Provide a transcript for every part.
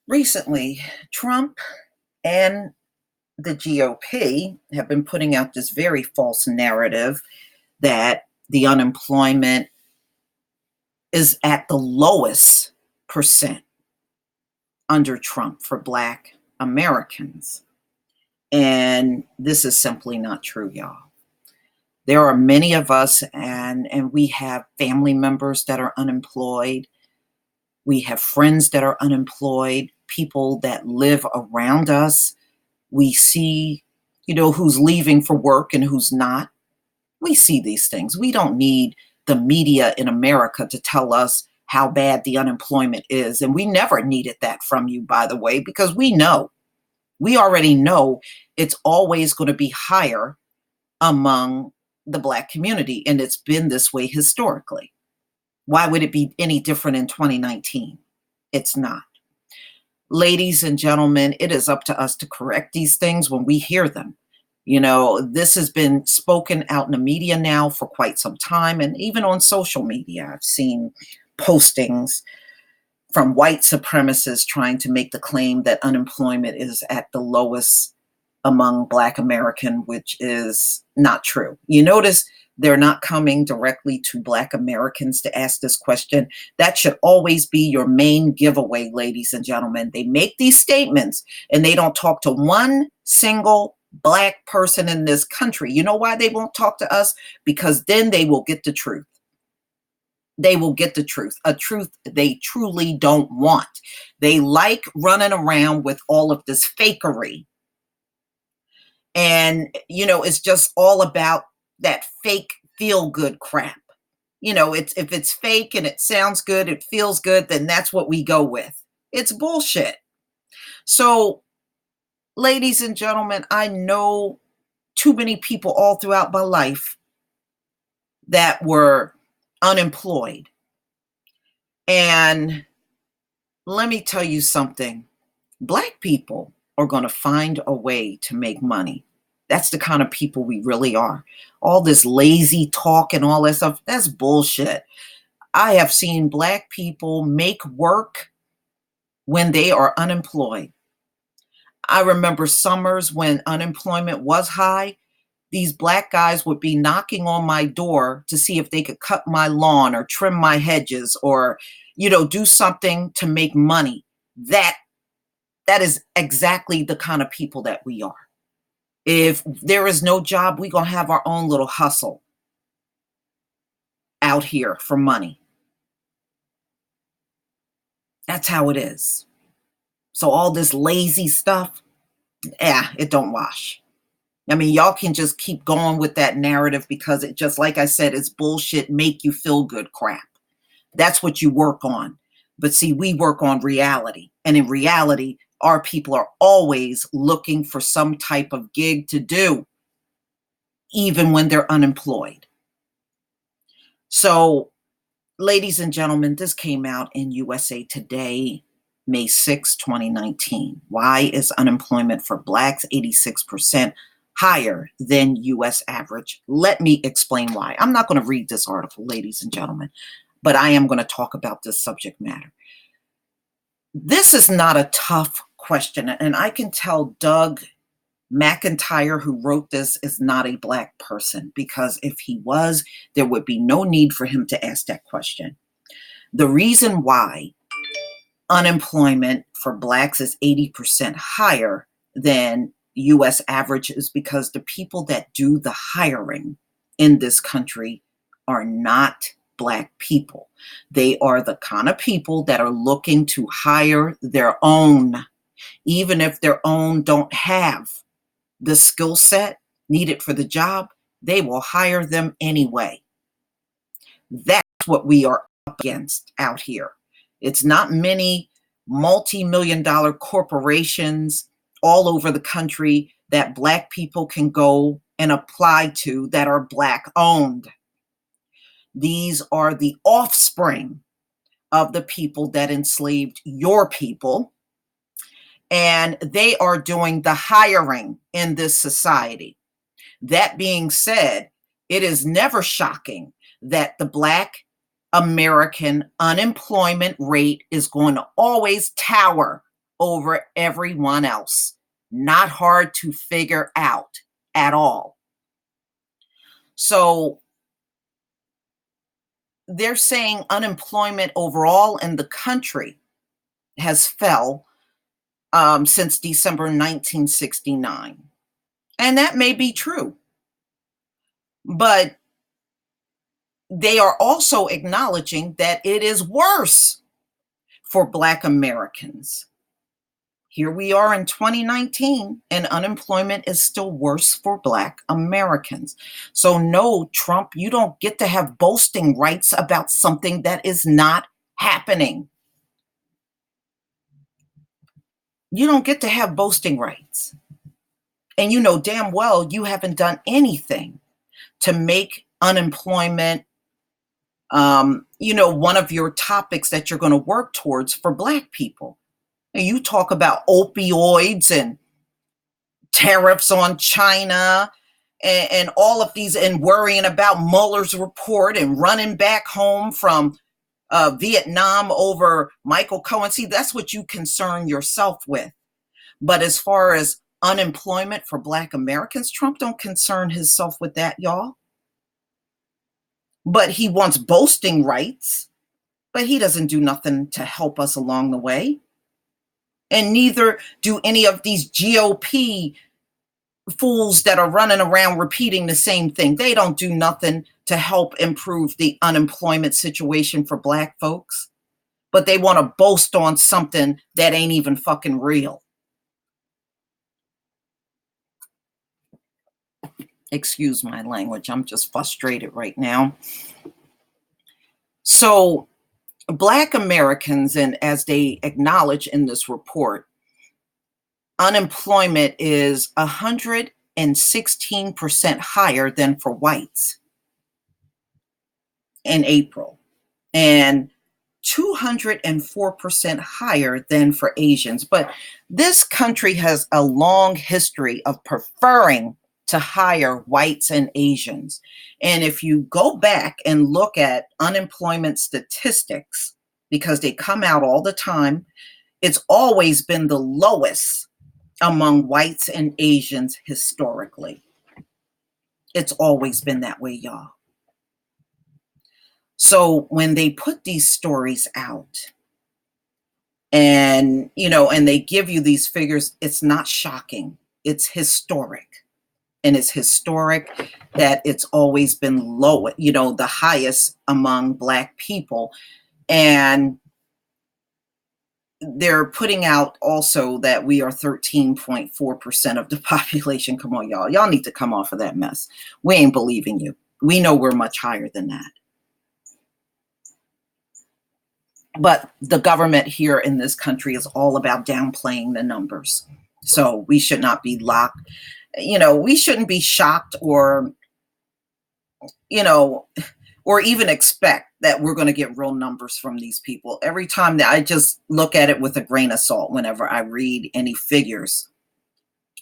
Recently, Trump and the GOP have been putting out this very false narrative that the unemployment is at the lowest percent under Trump for Black Americans. And this is simply not true, y'all. There are many of us, and we have family members that are unemployed. We have friends that are unemployed, people that live around us. We see, who's leaving for work and who's not. We see these things. We don't need the media in America to tell us how bad the unemployment is. And we never needed that from you, by the way, because we already know it's always going to be higher among the Black community. And it's been this way historically. Why would it be any different in 2019? It's not. Ladies and gentlemen, it is up to us to correct these things when we hear them. This has been spoken out in the media now for quite some time, and even on social media, I've seen postings from white supremacists trying to make the claim that unemployment is at the lowest among Black American, which is not true. You notice they're not coming directly to Black Americans to ask this question. That should always be your main giveaway, ladies and gentlemen. They make these statements and they don't talk to one single Black person in this country. You know why they won't talk to us? Because then they will get the truth. They will get the truth, a truth they truly don't want. They like running around with all of this fakery. And, it's just all about that fake feel good crap. If it's fake and it sounds good, it feels good, then that's what we go with. It's bullshit. So, ladies and gentlemen, I know too many people all throughout my life that were unemployed. And let me tell you something. Black people are going to find a way to make money. That's the kind of people we really are. All this lazy talk and all that stuff, that's bullshit. I have seen Black people make work when they are unemployed. I remember summers when unemployment was high. These Black guys would be knocking on my door to see if they could cut my lawn or trim my hedges or, do something to make money. That is exactly the kind of people that we are. If there is no job, we're going to have our own little hustle out here for money. That's how it is. So all this lazy stuff, it don't wash. I mean, y'all can just keep going with that narrative because it just, like I said, it's bullshit, make you feel good crap. That's what you work on. But see, we work on reality. And in reality, our people are always looking for some type of gig to do, even when they're unemployed. So, ladies and gentlemen, this came out in USA Today, May 6, 2019. Why is unemployment for Blacks 86% higher than US average? Let me explain why. I'm not going to read this article, ladies and gentlemen, but I am going to talk about this subject matter. This is not a tough question, and I can tell Doug McIntyre, who wrote this, is not a Black person, because if he was, there would be no need for him to ask that question. The reason why unemployment for Blacks is 80% higher than US average is because the people that do the hiring in this country are not Black people. They are the kind of people that are looking to hire their own, even if their own don't have the skill set needed for the job, they will hire them anyway. That's what we are up against out here. It's not many multi-million-dollar corporations all over the country that Black people can go and apply to that are Black owned. These are the offspring of the people that enslaved your people, and they are doing the hiring in this society. That being said, it is never shocking that the Black American unemployment rate is going to always tower over everyone else. Not hard to figure out at all. So they're saying unemployment overall in the country has fell since December 1969. And that may be true. But they are also acknowledging that it is worse for Black Americans. Here we are in 2019, and unemployment is still worse for Black Americans. So, no, Trump, you don't get to have boasting rights about something that is not happening. You don't get to have boasting rights. And you know damn well you haven't done anything to make unemployment one of your topics that you're going to work towards for Black people. And you talk about opioids and tariffs on China and all of these, and worrying about Mueller's report and running back home from Vietnam over Michael Cohen. See, that's what you concern yourself with. But as far as unemployment for Black Americans, Trump don't concern himself with that, y'all. But he wants boasting rights, but he doesn't do nothing to help us along the way. And neither do any of these GOP fools that are running around repeating the same thing. They don't do nothing to help improve the unemployment situation for Black folks, but they want to boast on something that ain't even fucking real. Excuse my language. I'm just frustrated right now. So, Black Americans, and as they acknowledge in this report, unemployment is 116% higher than for whites in April, and 204% higher than for Asians. But this country has a long history of preferring to hire whites and Asians. And if you go back and look at unemployment statistics, because they come out all the time, it's always been the lowest among whites and Asians historically. It's always been that way, y'all. So when they put these stories out and they give you these figures, it's not shocking. It's historic. And it's historic that it's always been low, the highest among Black people. And they're putting out also that we are 13.4% of the population. Come on, y'all. Y'all need to come off of that mess. We ain't believing you. We know we're much higher than that. But the government here in this country is all about downplaying the numbers. So we should not be locked. We shouldn't be shocked or even expect that we're going to get real numbers from these people. Every time that I just look at it with a grain of salt whenever I read any figures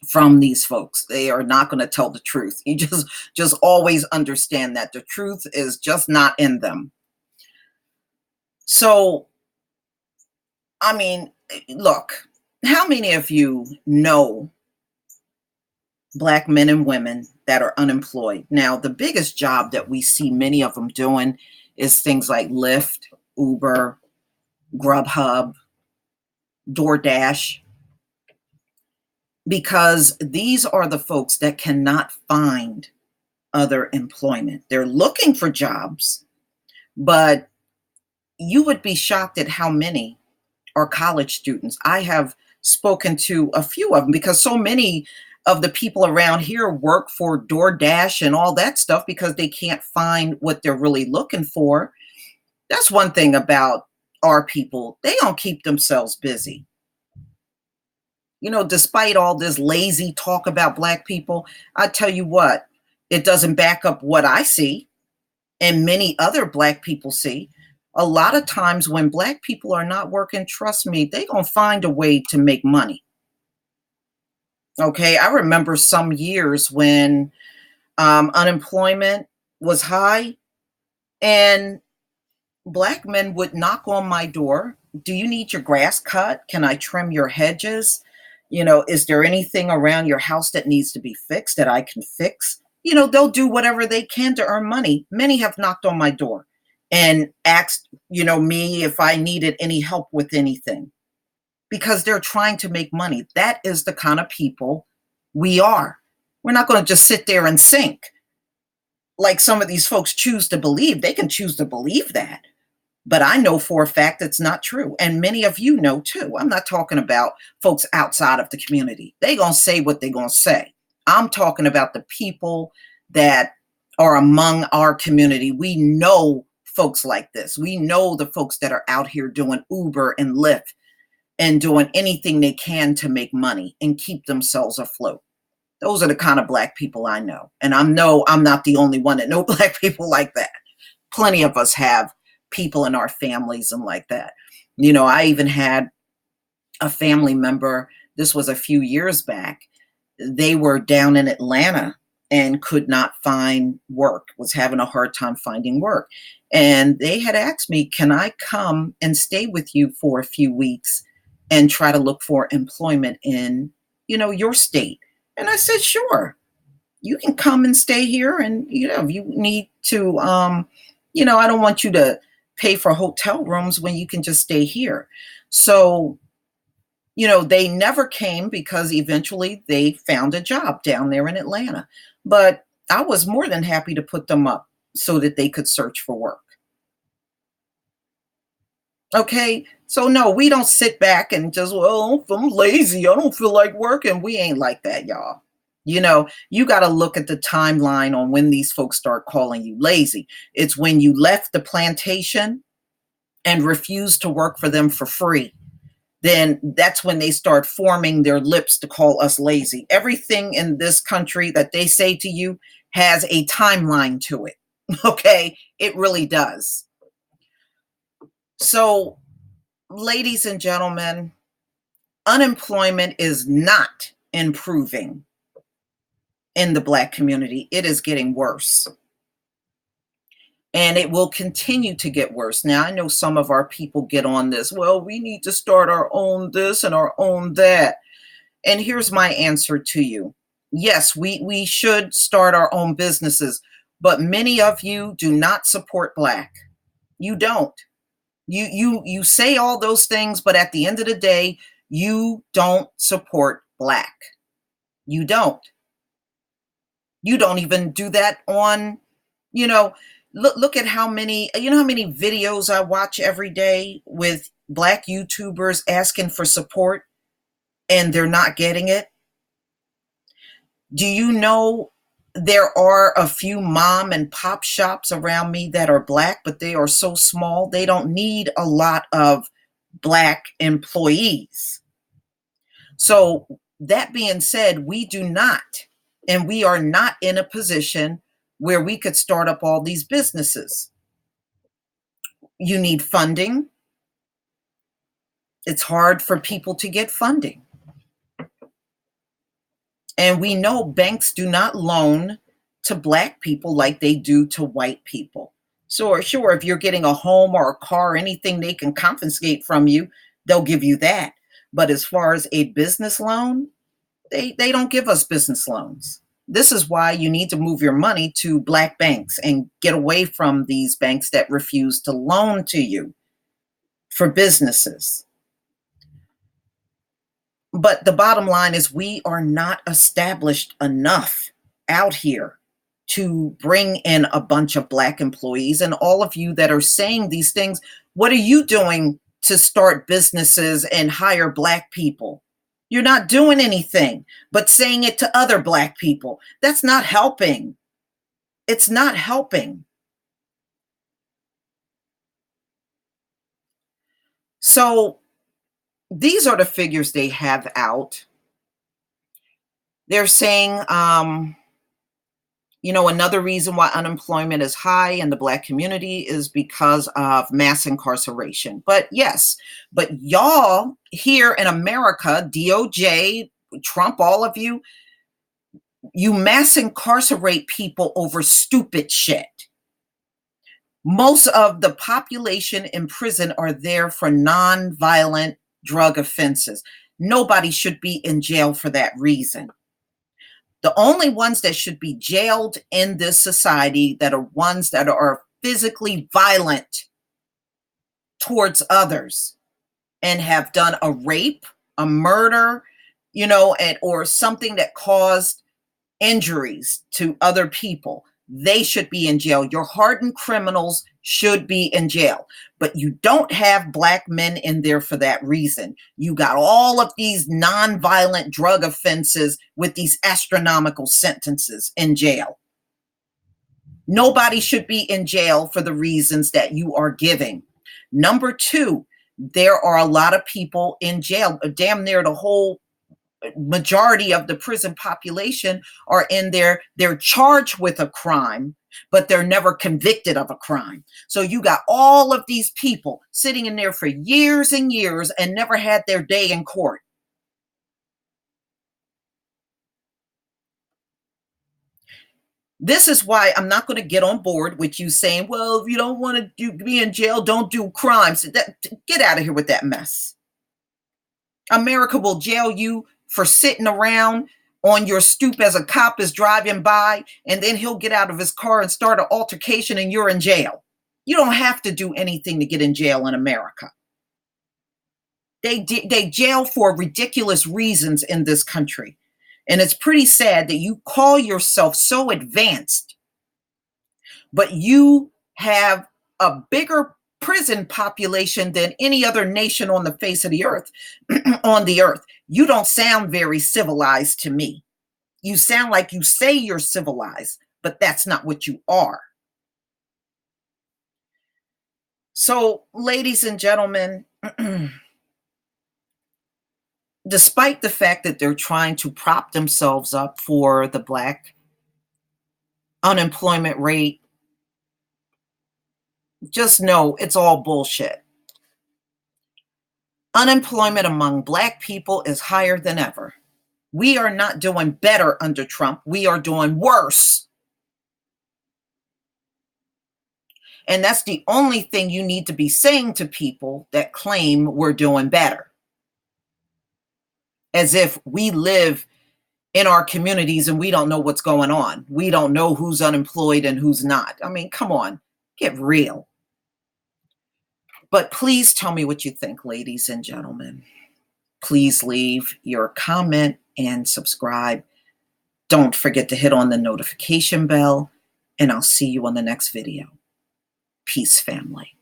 from these folks. They are not going to tell the truth. You just always understand that the truth is just not in them. So, I mean, look, how many of you know Black men and women that are unemployed? Now, the biggest job that we see many of them doing is things like Lyft, Uber, Grubhub, DoorDash, because these are the folks that cannot find other employment. They're looking for jobs, but you would be shocked at how many are college students. I have spoken to a few of them because so many of the people around here work for DoorDash and all that stuff because they can't find what they're really looking for. That's one thing about our people. They don't keep themselves busy. Despite all this lazy talk about Black people, I tell you what, it doesn't back up what I see and many other Black people see. A lot of times when Black people are not working, trust me, they're going to find a way to make money. Okay, I remember some years when unemployment was high and Black men would knock on my door Do you need your grass cut? Can I trim your hedges? Is there anything around your house that needs to be fixed that I can fix? They'll do whatever they can to earn money. Many have knocked on my door and asked, me if I needed any help with anything because they're trying to make money. That is the kind of people we are. We're not going to just sit there and sink like some of these folks choose to believe. They can choose to believe that. But I know for a fact it's not true. And many of you know too. I'm not talking about folks outside of the community. They're going to say what they're going to say. I'm talking about the people that are among our community. We know folks like this. We know the folks that are out here doing Uber and Lyft and doing anything they can to make money and keep themselves afloat. Those are the kind of Black people I know. And I know I'm not the only one that know Black people like that. Plenty of us have people in our families and like that. I even had a family member, this was a few years back. They were down in Atlanta and could not find work, was having a hard time finding work. And they had asked me, can I come and stay with you for a few weeks and try to look for employment in, your state? And I said, sure, you can come and stay here. And, if you need to, I don't want you to pay for hotel rooms when you can just stay here. So, they never came because eventually they found a job down there in Atlanta. But I was more than happy to put them up so that they could search for work. Okay. So no, we don't sit back and just, well, I'm lazy. I don't feel like working. We ain't like that, y'all. You got to look at the timeline on when these folks start calling you lazy. It's when you left the plantation and refused to work for them for free. Then that's when they start forming their lips to call us lazy. Everything in this country that they say to you has a timeline to it. Okay. It really does. So, ladies and gentlemen, unemployment is not improving in the Black community. It is getting worse. And it will continue to get worse. Now, I know some of our people get on this. Well, we need to start our own this and our own that. And here's my answer to you. Yes, we should start our own businesses, but many of you do not support Black. You don't. You say all those things, but at the end of the day, you don't support Black. You don't. You don't even do that on, look at how many videos I watch every day with Black YouTubers asking for support and they're not getting it. Do you know there are a few mom and pop shops around me that are Black, but they are so small, they don't need a lot of Black employees. So that being said, we do not, and we are not in a position where we could start up all these businesses. You need funding. It's hard for people to get funding. And we know banks do not loan to Black people like they do to white people. So sure, if you're getting a home or a car or anything they can confiscate from you, they'll give you that. But as far as a business loan, they don't give us business loans. This is why you need to move your money to Black banks and get away from these banks that refuse to loan to you for businesses. But the bottom line is we are not established enough out here to bring in a bunch of Black employees. And all of you that are saying these things, what are you doing to start businesses and hire Black people? You're not doing anything but saying it to other Black people. That's not helping. It's not helping. So these are the figures they have out. They're saying, another reason why unemployment is high in the Black community is because of mass incarceration. But yes, but y'all here in America, DOJ, Trump, all of you, you mass incarcerate people over stupid shit. Most of the population in prison are there for non-violent drug offenses. Nobody should be in jail for that reason. The only ones that should be jailed in this society that are ones that are physically violent towards others and have done a rape, a murder, or something that caused injuries to other people. They should be in jail. Your hardened criminals should be in jail. But you don't have black men in there for that reason. You got all of these non-violent drug offenses with these astronomical sentences in jail. Nobody should be in jail for the reasons that you are giving. Number two, there are a lot of people in jail. Damn near the whole majority of the prison population are in there. They're charged with a crime, but they're never convicted of a crime. So you got all of these people sitting in there for years and years and never had their day in court. This is why I'm not going to get on board with you saying, well, if you don't want to be in jail, don't do crimes. Get out of here with that mess. America will jail you for sitting around on your stoop as a cop is driving by, and then he'll get out of his car and start an altercation and you're in jail. You don't have to do anything to get in jail in America. They jail for ridiculous reasons in this country. And it's pretty sad that you call yourself so advanced, but you have a bigger prison population than any other nation on the face of the earth. On the earth, you don't sound very civilized to me. You sound like you say you're civilized, but that's not what you are. So, ladies and gentlemen, despite the fact that they're trying to prop themselves up for the black unemployment rate, just know it's all bullshit. Unemployment among black people is higher than ever. We are not doing better under Trump. We are doing worse. And that's the only thing you need to be saying to people that claim we're doing better. As if we live in our communities and we don't know what's going on. We don't know who's unemployed and who's not. I mean, come on, get real. But please tell me what you think, ladies and gentlemen. Please leave your comment and subscribe. Don't forget to hit on the notification bell, and I'll see you on the next video. Peace, family.